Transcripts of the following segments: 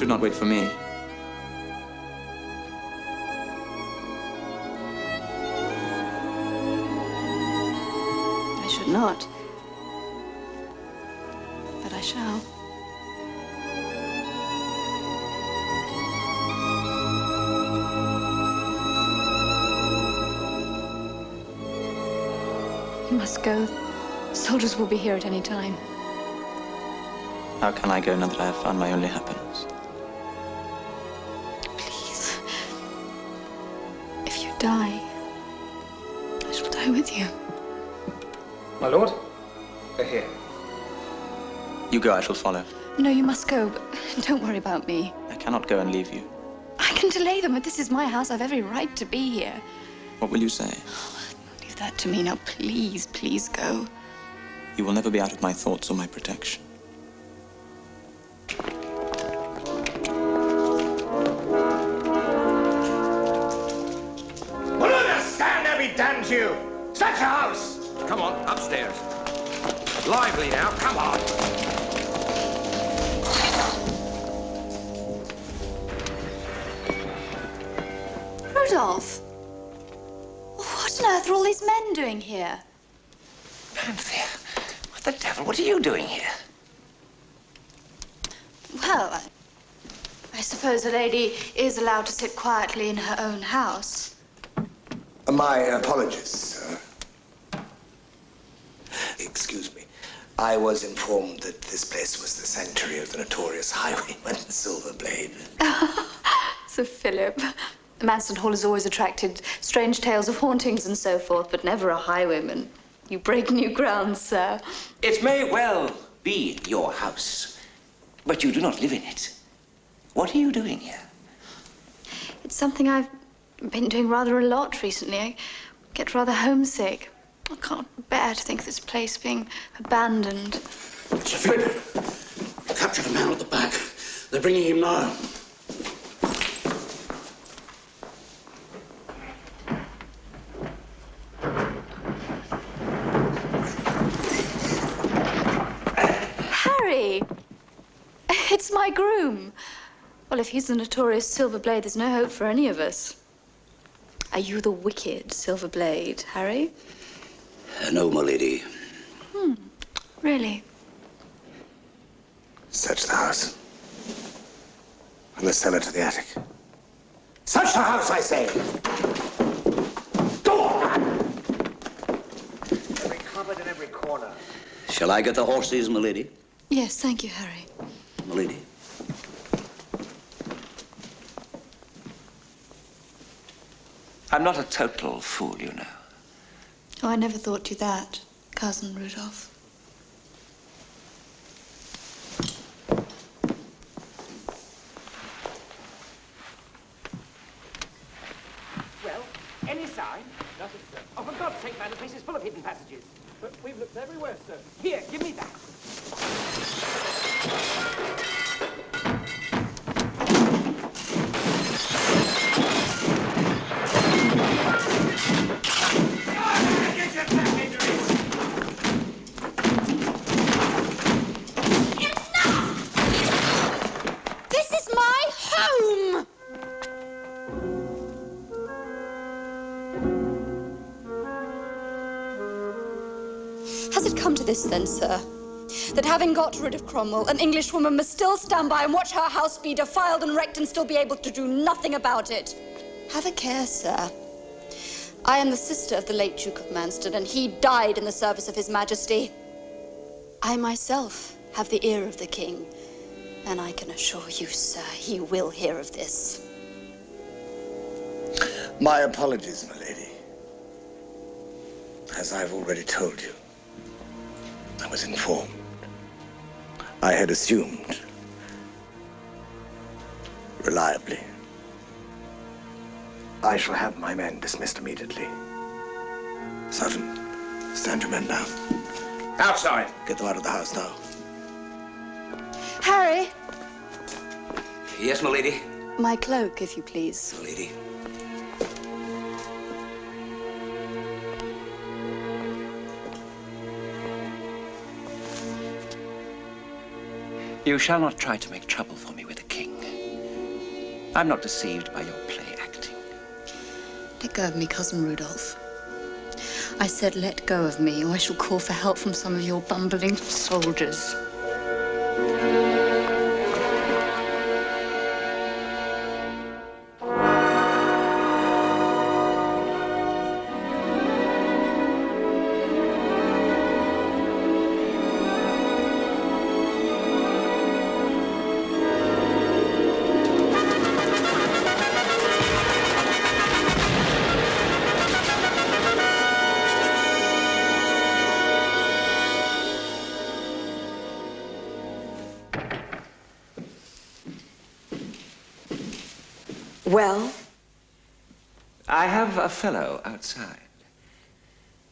should not wait for me. I should not. But I shall. You must go. Soldiers will be here at any time. How can I go now that I have found my only happiness? Please. If you die, I shall die with you. My lord, they're here. You go, I shall follow. No, you must go, but don't worry about me. I cannot go and leave you. I can delay them, but this is my house. I've every right to be here. What will you say? Leave that to me. Now, please, please go. You will never be out of my thoughts or my protection. Will you understand there, be damned to you? Such a house! Come on, upstairs. Lively now, come on. Rudolph! What on earth are all these men doing here? Panthea, what the devil? What are you doing here? Well, I suppose a lady is allowed to sit quietly in her own house. My apologies, sir. Excuse me. I was informed that this place was the sanctuary of the notorious Highwayman, Silverblade. Sir Philip. Manston Hall has always attracted strange tales of hauntings and so forth, but never a highwayman. You break new ground, sir. It may well be your house, but you do not live in it. What are you doing here? It's something I've been doing rather a lot recently. I get rather homesick. I can't bear to think of this place being abandoned. Sir Philip, you captured a man at the back. They're bringing him now. Harry! It's my groom. Well, if he's the notorious Silverblade, there's no hope for any of us. Are you the wicked Silverblade, Harry? No, my lady. Really? Search the house. From the cellar to the attic. Search the house, I say! Go on! Every cupboard and every corner. Shall I get the horses, my lady? Yes, thank you, Harry. My lady. I'm not a total fool, you know. Oh, I never thought you that, Cousin Rudolph. Well, any sign? Nothing, sir. Oh, for God's sake, man, the place is full of hidden passages. But we've looked everywhere, sir. Here, give me that. This is my home! Has it come to this then, sir? That having got rid of Cromwell, an Englishwoman must still stand by and watch her house be defiled and wrecked and still be able to do nothing about it? Have a care, sir. I am the sister of the late Duke of Manston, and he died in the service of His Majesty. I myself have the ear of the king, and I can assure you, sir, he will hear of this. My apologies, my lady. As I've already told you, I was informed. I had assumed, reliably. I shall have my men dismissed immediately. Sergeant, stand your men down. Outside. Get them out of the house now. Harry! Yes, my lady. My cloak, if you please. My lady. You shall not try to make trouble for me with the king. I'm not deceived by your play acting. Let go of me, Cousin Rudolph. I said let go of me, or I shall call for help from some of your bumbling soldiers. Well? I have a fellow outside.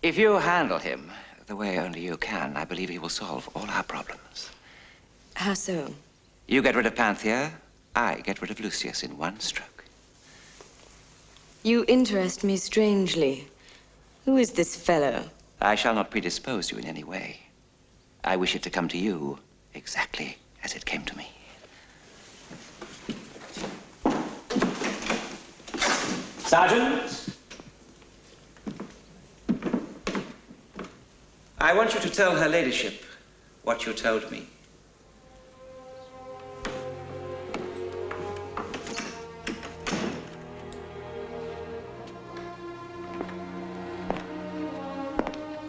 If you handle him the way only you can, I believe he will solve all our problems. How so? You get rid of Panthea, I get rid of Lucius in one stroke. You interest me strangely. Who is this fellow? I shall not predispose you in any way. I wish it to come to you exactly as it came to me. Sergeant! I want you to tell her ladyship what you told me.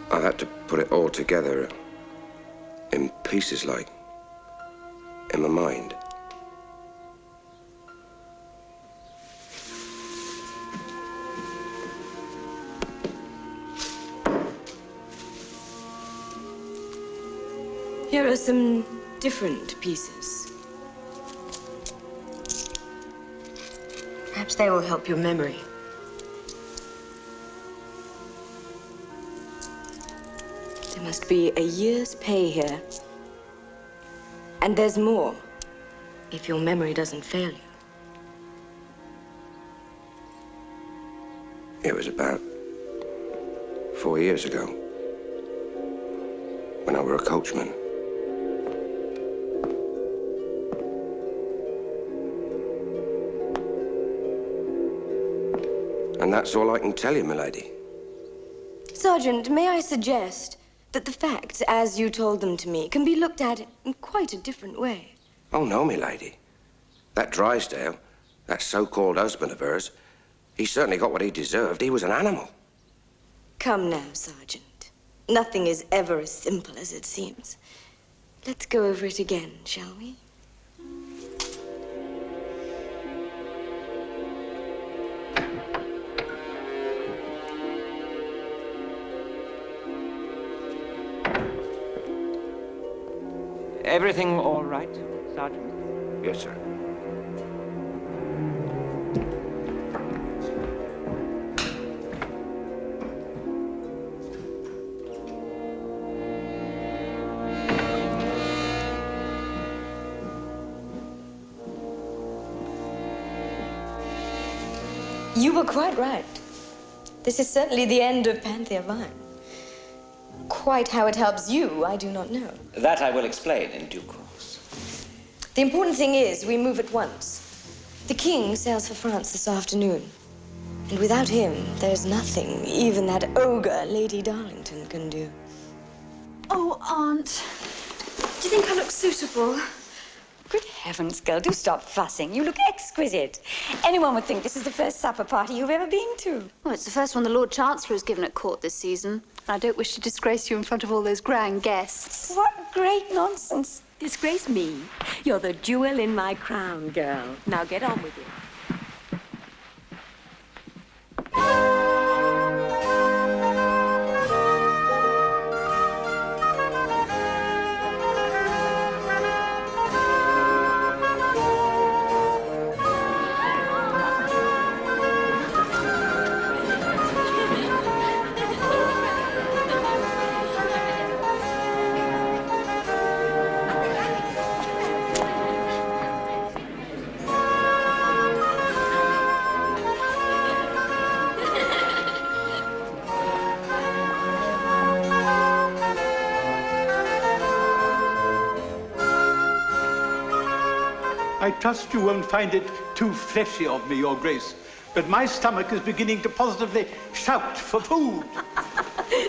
I had to put it all together in pieces, like, in my mind. Here are some different pieces. Perhaps they will help your memory. There must be a year's pay here. And there's more, if your memory doesn't fail you. It was about 4 years ago, when I were a coachman. And that's all I can tell you, milady. Sergeant, may I suggest that the facts, as you told them to me, can be looked at in quite a different way? Oh, no, milady. That Drysdale, that so-called husband of hers, he certainly got what he deserved. He was an animal. Come now, Sergeant. Nothing is ever as simple as it seems. Let's go over it again, shall we? Everything all right, Sergeant? Yes, sir. You were quite right. This is certainly the end of Panthea Vine. Quite how it helps you, I do not know. That I will explain in due course. The important thing is we move at once. The king sails for France this afternoon. And without him, there's nothing even that ogre, Lady Darlington, can do. Oh, Aunt, do you think I look suitable? Good heavens, girl, do stop fussing. You look exquisite. Anyone would think this is the first supper party you've ever been to. Well, it's the first one the Lord Chancellor has given at court this season. I don't wish to disgrace you in front of all those grand guests. What great nonsense. Disgrace me. You're the jewel in my crown, girl. Now get on with it. I trust you won't find it too fleshy of me, Your Grace, but my stomach is beginning to positively shout for food.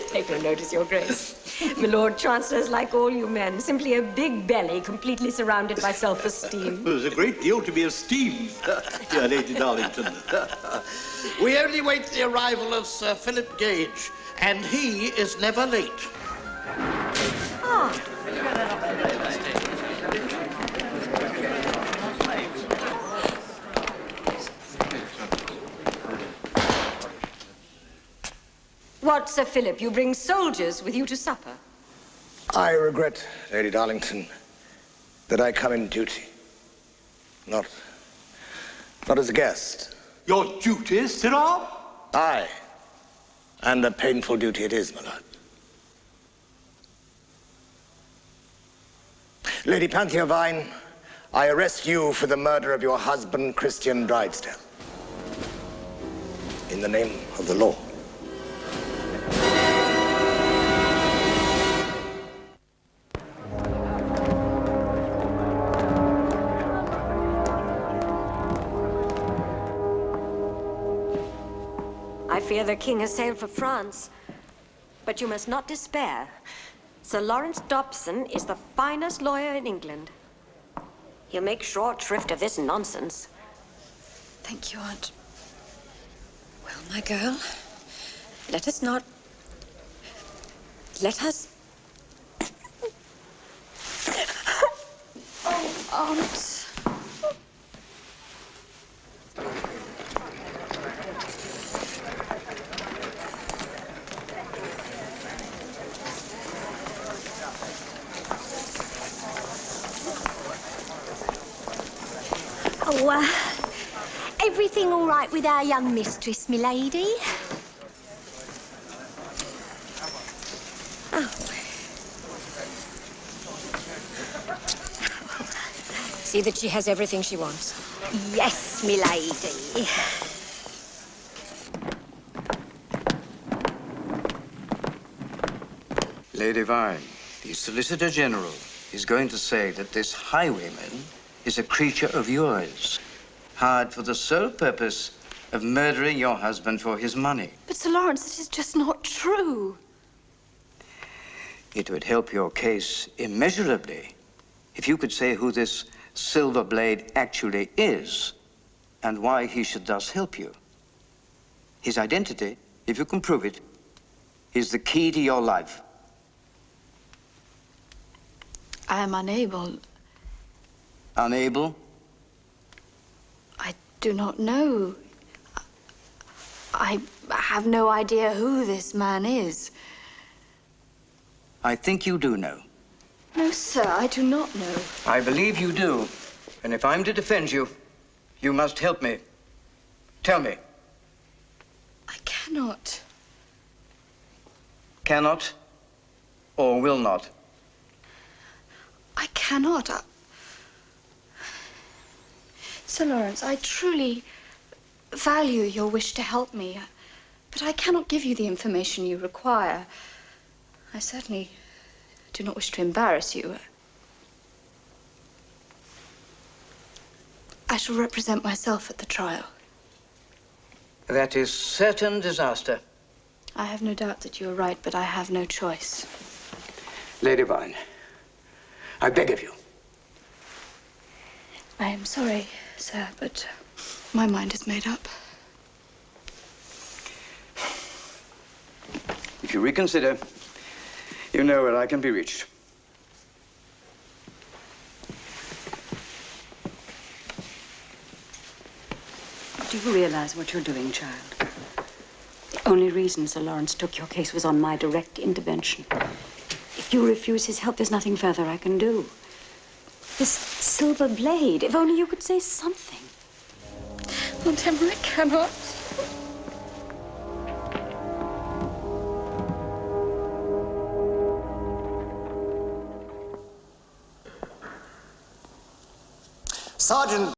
Take no notice, Your Grace. My Lord Chancellor's like all you men, simply a big belly completely surrounded by self-esteem. There's a great deal to be esteemed, dear Lady Darlington. We only wait the arrival of Sir Philip Gage, and he is never late. What, Sir Philip, you bring soldiers with you to supper? I regret, Lady Darlington, that I come in duty. Not as a guest. Your duty, sirrah? Aye. And a painful duty it is, my lord. Lady Panthea Vine, I arrest you for the murder of your husband, Christian Drysdale. In the name of the law. I fear the king has sailed for France. But you must not despair. Sir Lawrence Dobson is the finest lawyer in England. He'll make short shrift of this nonsense. Thank you, Aunt. Well, my girl, let us not... Let us... Oh, Aunt. Everything all right with our young mistress, milady? Oh. See that she has everything she wants. Yes, milady. Lady Vine, the Solicitor General is going to say that this highwayman is a creature of yours, hired for the sole purpose of murdering your husband for his money. But, Sir Lawrence, it is just not true. It would help your case immeasurably if you could say who this Silver Blade actually is and why he should thus help you. His identity, if you can prove it, is the key to your life. I am unable. Unable? I do not know. I have no idea who this man is. I think you do know. No, sir, I do not know. I believe you do. And if I'm to defend you, you must help me. Tell me. I cannot. Cannot or will not? I cannot. Sir Lawrence, I truly value your wish to help me, but I cannot give you the information you require. I certainly do not wish to embarrass you. I shall represent myself at the trial. That is certain disaster. I have no doubt that you are right, but I have no choice. Lady Vine, I beg of you. I am sorry, sir, but my mind is made up. If you reconsider, you know where I can be reached. Do you realize what you're doing, child? The only reason Sir Lawrence took your case was on my direct intervention. If you refuse his help, there's nothing further I can do. This silver blade, if only you could say something. Aunt Emma, I cannot. Sergeant